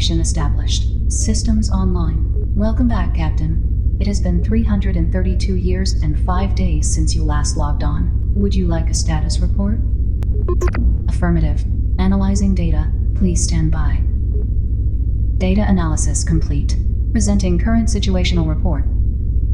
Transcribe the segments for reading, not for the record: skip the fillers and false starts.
connection established. Systems online. Welcome back, Captain. It has been 332 years and 5 days since you last logged on. Would you like a status report? Affirmative. Analyzing data. Please stand by. Data analysis complete. Presenting current situational report.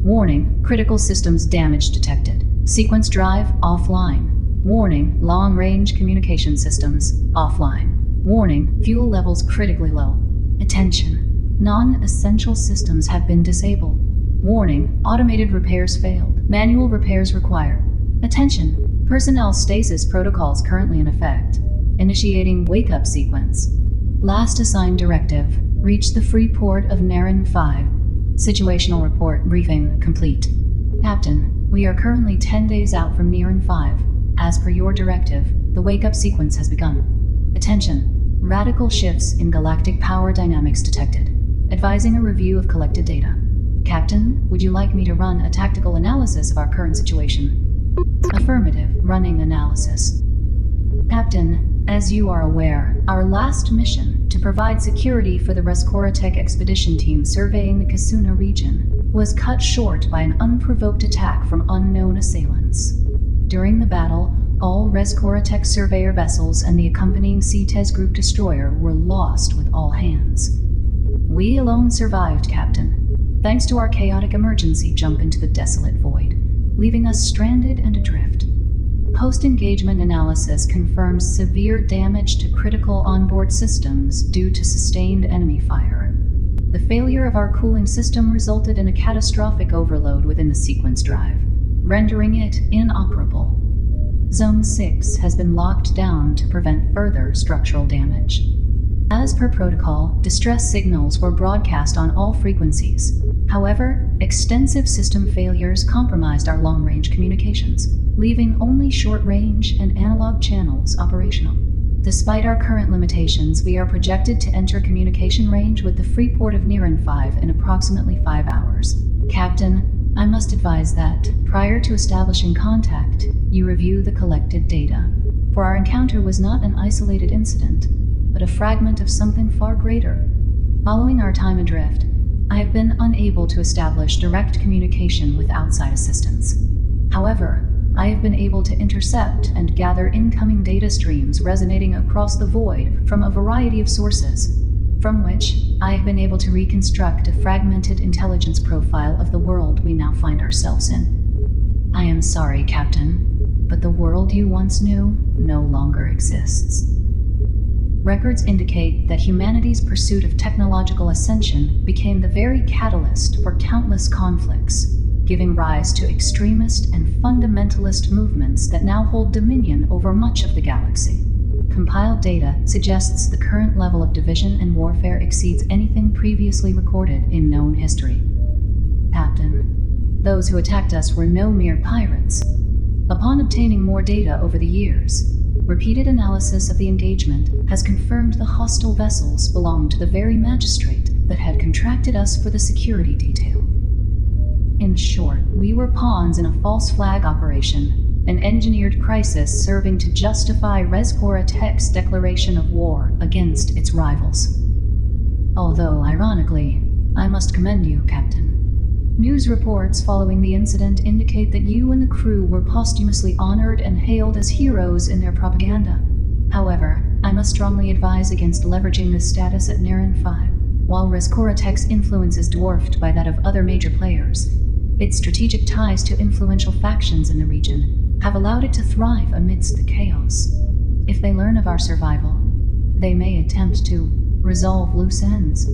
Warning, critical systems damage detected. Sequence drive offline. Warning, long-range communication systems offline. Warning, fuel levels critically low. Attention, non-essential systems have been disabled. Warning, automated repairs failed. Manual repairs required. Attention, personnel stasis protocols currently in effect. Initiating wake-up sequence. Last assigned directive, reach the free port of Naren 5. Situational report briefing complete. Captain, we are currently 10 days out from Naren 5. As per your directive, the wake-up sequence has begun. Attention, radical shifts in galactic power dynamics detected. Advising a review of collected data. Captain, would you like me to run a tactical analysis of our current situation? Affirmative, running analysis. Captain, as you are aware, our last mission, to provide security for the Rescoratech expedition team surveying the Kasuna region, was cut short by an unprovoked attack from unknown assailants. During the battle, all Rescoratech surveyor vessels and the accompanying CTES group destroyer were lost with all hands. We alone survived, Captain, thanks to our chaotic emergency jump into the desolate void, leaving us stranded and adrift. Post-engagement analysis confirms severe damage to critical onboard systems due to sustained enemy fire. The failure of our cooling system resulted in a catastrophic overload within the sequence drive, rendering it inoperable. Zone 6 has been locked down to prevent further structural damage. As per protocol, distress signals were broadcast on all frequencies. However, extensive system failures compromised our long-range communications, leaving only short-range and analog channels operational. Despite our current limitations, we are projected to enter communication range with the free port of Naren 5 in approximately 5 hours. Captain, I must advise that, prior to establishing contact, you review the collected data. For our encounter was not an isolated incident, but a fragment of something far greater. Following our time adrift, I have been unable to establish direct communication with outside assistance. However, I have been able to intercept and gather incoming data streams resonating across the void from a variety of sources, from which I have been able to reconstruct a fragmented intelligence profile of the world we now find ourselves in. I am sorry, Captain, but the world you once knew no longer exists. Records indicate that humanity's pursuit of technological ascension became the very catalyst for countless conflicts, giving rise to extremist and fundamentalist movements that now hold dominion over much of the galaxy. Compiled data suggests the current level of division and warfare exceeds anything previously recorded in known history. Captain, those who attacked us were no mere pirates. Upon obtaining more data over the years, repeated analysis of the engagement has confirmed the hostile vessels belonged to the very magistrate that had contracted us for the security detail. In short, we were pawns in a false flag operation, an engineered crisis serving to justify Rescoratech's declaration of war against its rivals. Although, ironically, I must commend you, Captain. News reports following the incident indicate that you and the crew were posthumously honored and hailed as heroes in their propaganda. However, I must strongly advise against leveraging this status at Naren 5. While Rescoratech's influence is dwarfed by that of other major players, its strategic ties to influential factions in the region have allowed it to thrive amidst the chaos. If they learn of our survival, they may attempt to resolve loose ends.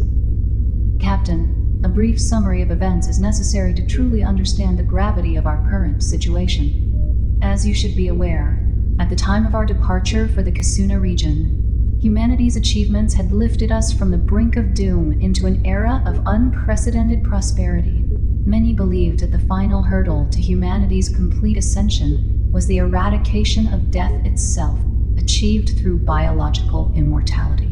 Captain, a brief summary of events is necessary to truly understand the gravity of our current situation. As you should be aware, at the time of our departure for the Kasuna region, humanity's achievements had lifted us from the brink of doom into an era of unprecedented prosperity. Many believed that the final hurdle to humanity's complete ascension was the eradication of death itself, achieved through biological immortality.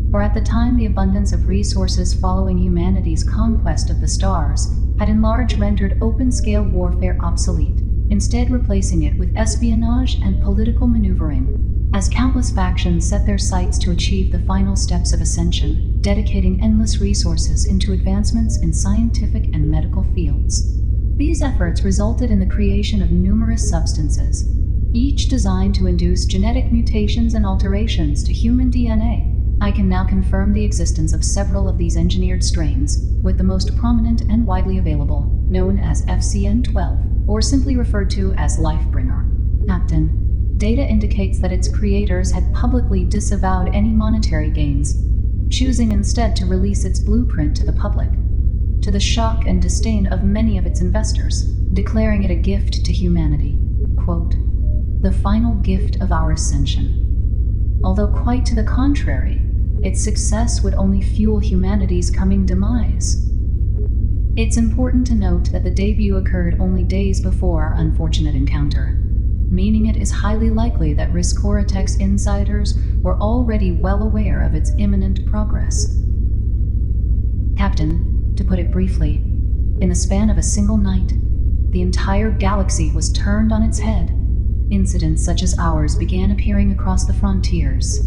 For at the time, the abundance of resources following humanity's conquest of the stars had in large rendered open-scale warfare obsolete, instead replacing it with espionage and political maneuvering. as countless factions set their sights to achieve the final steps of ascension, dedicating endless resources into advancements in scientific and medical fields. These efforts resulted in the creation of numerous substances, each designed to induce genetic mutations and alterations to human DNA. I can now confirm the existence of several of these engineered strains, with the most prominent and widely available, known as FCN12, or simply referred to as Lifebringer. Captain, data indicates that its creators had publicly disavowed any monetary gains, choosing instead to release its blueprint to the public, to the shock and disdain of many of its investors, declaring it a gift to humanity. Quote, "The final gift of our ascension." Although quite to the contrary, its success would only fuel humanity's coming demise. It's important to note that the debut occurred only days before our unfortunate encounter, meaning it is highly likely that Riscoratech's insiders were already well aware of its imminent progress. Captain, to put it briefly, in the span of a single night, the entire galaxy was turned on its head. Incidents such as ours began appearing across the frontiers,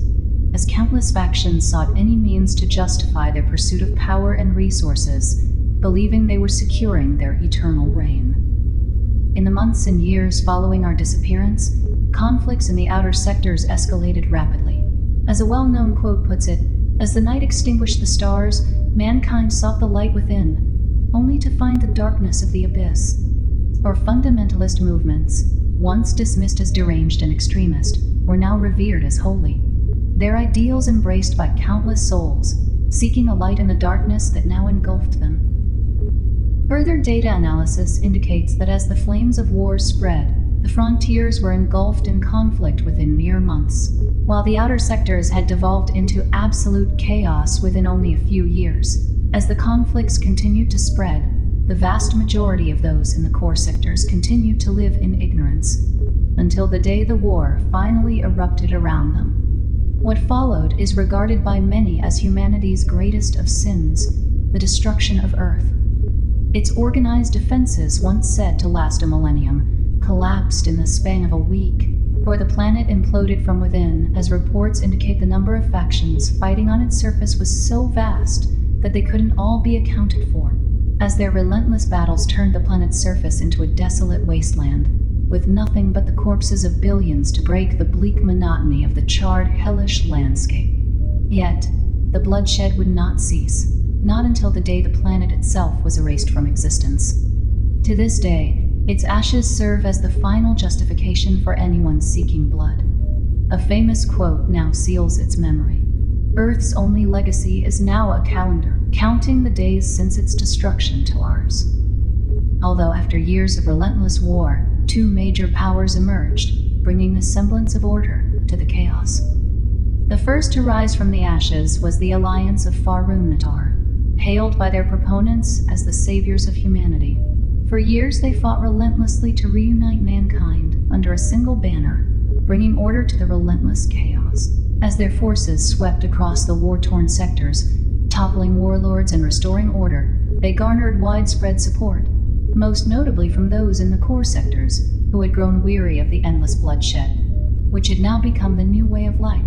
as countless factions sought any means to justify their pursuit of power and resources, believing they were securing their eternal reign. In the months and years following our disappearance, conflicts in the outer sectors escalated rapidly. As a well-known quote puts it, "As the night extinguished the stars, mankind sought the light within, only to find the darkness of the abyss." Our fundamentalist movements, once dismissed as deranged and extremist, were now revered as holy. Their ideals embraced by countless souls, seeking a light in the darkness that now engulfed them. Further data analysis indicates that as the flames of war spread, the frontiers were engulfed in conflict within mere months, while the outer sectors had devolved into absolute chaos within only a few years. As the conflicts continued to spread, the vast majority of those in the core sectors continued to live in ignorance, until the day the war finally erupted around them. What followed is regarded by many as humanity's greatest of sins, the destruction of Earth. Its organized defenses, once said to last a millennium, collapsed in the span of a week, for the planet imploded from within, as reports indicate the number of factions fighting on its surface was so vast that they couldn't all be accounted for, as their relentless battles turned the planet's surface into a desolate wasteland, with nothing but the corpses of billions to break the bleak monotony of the charred, hellish landscape. Yet, the bloodshed would not cease, not until the day the planet itself was erased from existence. To this day, its ashes serve as the final justification for anyone seeking blood. A famous quote now seals its memory. Earth's only legacy is now a calendar, counting the days since its destruction to ours. Although after years of relentless war, two major powers emerged, bringing the semblance of order to the chaos. The first to rise from the ashes was the alliance of Farun-Natar, hailed by their proponents as the saviors of humanity. For years they fought relentlessly to reunite mankind under a single banner, bringing order to the relentless chaos. As their forces swept across the war-torn sectors, toppling warlords and restoring order, they garnered widespread support, most notably from those in the core sectors, who had grown weary of the endless bloodshed, which had now become the new way of life.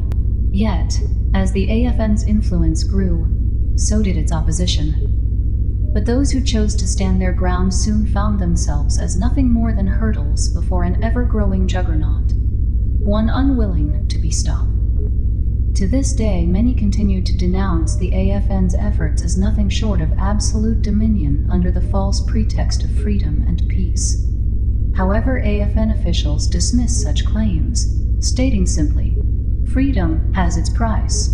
Yet, as the AFN's influence grew, so did its opposition. But those who chose to stand their ground soon found themselves as nothing more than hurdles before an ever-growing juggernaut, one unwilling to be stopped. To this day, many continue to denounce the AFN's efforts as nothing short of absolute dominion under the false pretext of freedom and peace. However, AFN officials dismiss such claims, stating simply, "Freedom has its price."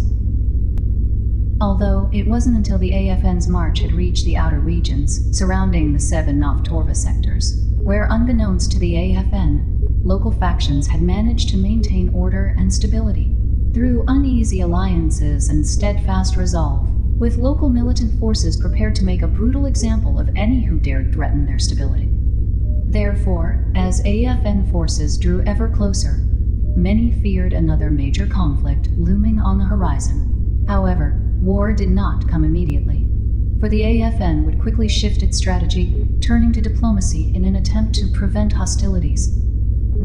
Although it wasn't until the AFN's march had reached the outer regions surrounding the 7 Nov-Torva sectors, where unbeknownst to the AFN, local factions had managed to maintain order and stability through uneasy alliances and steadfast resolve, with local militant forces prepared to make a brutal example of any who dared threaten their stability. Therefore, as AFN forces drew ever closer, many feared another major conflict looming on the horizon. However, war did not come immediately, for the AFN would quickly shift its strategy, turning to diplomacy in an attempt to prevent hostilities.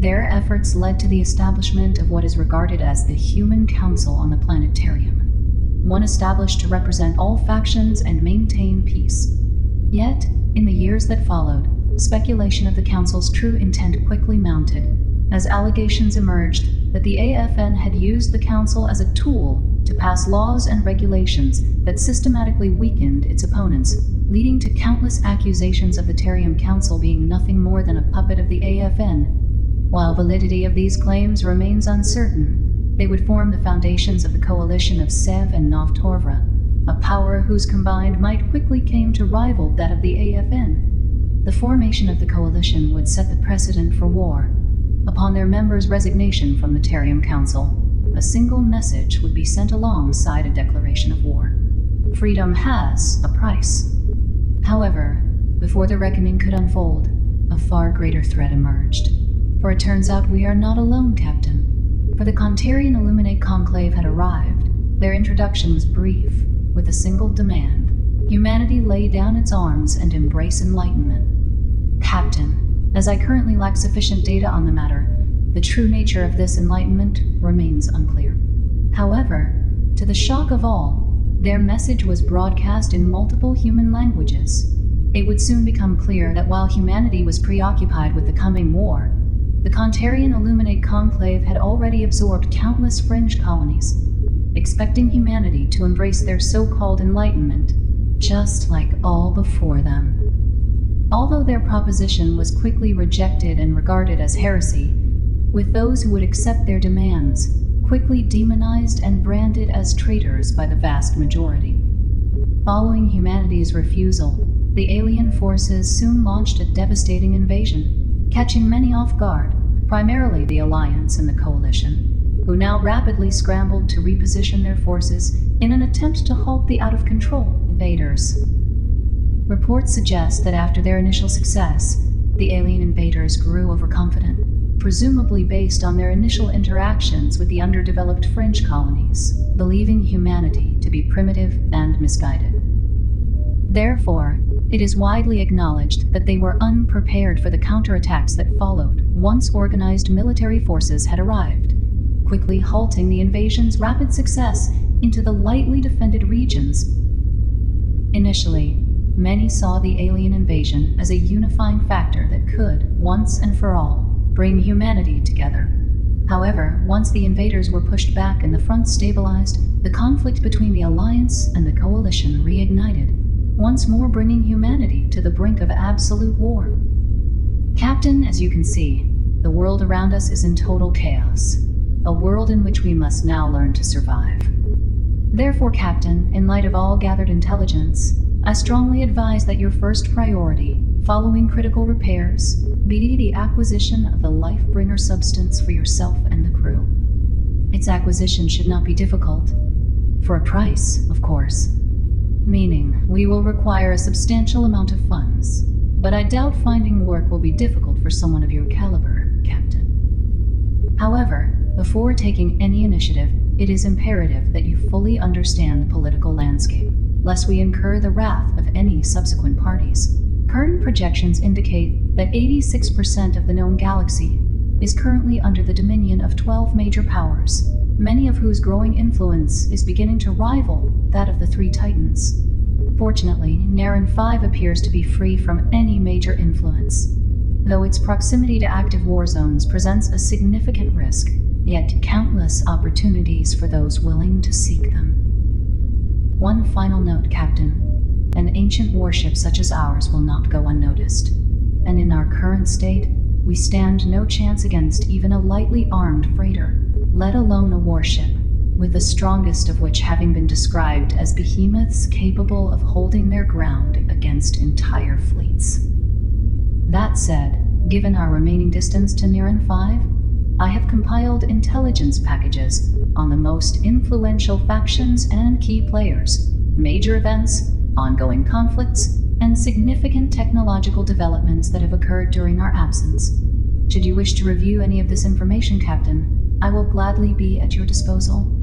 Their efforts led to the establishment of what is regarded as the Human Council on the Planetarium, one established to represent all factions and maintain peace. Yet, in the years that followed, speculation of the Council's true intent quickly mounted, as allegations emerged that the AFN had used the Council as a tool to pass laws and regulations that systematically weakened its opponents, leading to countless accusations of the Tarium Council being nothing more than a puppet of the AFN. While validity of these claims remains uncertain, they would form the foundations of the coalition of Sev and Novtorvra, a power whose combined might quickly came to rival that of the AFN. The formation of the coalition would set the precedent for war. Upon their members' resignation from the Tarium Council, a single message would be sent alongside a declaration of war. Freedom has a price. However, before the reckoning could unfold, a far greater threat emerged. For it turns out we are not alone, Captain. For the Contarian Illuminate Conclave had arrived. Their introduction was brief, with a single demand. Humanity lay down its arms and embrace enlightenment. Captain, as I currently lack sufficient data on the matter, the true nature of this enlightenment remains unclear. However, to the shock of all, their message was broadcast in multiple human languages. It would soon become clear that while humanity was preoccupied with the coming war, the Contarian Illuminate Conclave had already absorbed countless fringe colonies, expecting humanity to embrace their so-called enlightenment, just like all before them. Although their proposition was quickly rejected and regarded as heresy, with those who would accept their demands quickly demonized and branded as traitors by the vast majority. Following humanity's refusal, the alien forces soon launched a devastating invasion, catching many off guard, primarily the Alliance and the Coalition, who now rapidly scrambled to reposition their forces in an attempt to halt the out-of-control invaders. Reports suggest that after their initial success, the alien invaders grew overconfident, presumably based on their initial interactions with the underdeveloped fringe colonies, believing humanity to be primitive and misguided. Therefore, it is widely acknowledged that they were unprepared for the counterattacks that followed once organized military forces had arrived, quickly halting the invasion's rapid success into the lightly defended regions. Initially, many saw the alien invasion as a unifying factor that could, once and for all, bring humanity together. However, once the invaders were pushed back and the front stabilized, the conflict between the Alliance and the Coalition reignited, once more bringing humanity to the brink of absolute war. Captain, as you can see, the world around us is in total chaos, a world in which we must now learn to survive. Therefore, Captain, in light of all gathered intelligence, I strongly advise that your first priority, following critical repairs, be the acquisition of the life-bringer substance for yourself and the crew. Its acquisition should not be difficult. For a price, of course. Meaning, we will require a substantial amount of funds, but I doubt finding work will be difficult for someone of your caliber, Captain. However, before taking any initiative, it is imperative that you fully understand the political landscape, lest we incur the wrath of any subsequent parties. Current projections indicate that 86% of the known galaxy is currently under the dominion of 12 major powers, many of whose growing influence is beginning to rival that of the three Titans. Fortunately, Naren 5 appears to be free from any major influence. Though its proximity to active war zones presents a significant risk, yet countless opportunities for those willing to seek them. One final note, Captain. An ancient warship such as ours will not go unnoticed, and in our current state, we stand no chance against even a lightly armed freighter, let alone a warship, with the strongest of which having been described as behemoths capable of holding their ground against entire fleets. That said, given our remaining distance to Naren 5, I have compiled intelligence packages on the most influential factions and key players, major events, ongoing conflicts, and significant technological developments that have occurred during our absence. Should you wish to review any of this information, Captain, I will gladly be at your disposal.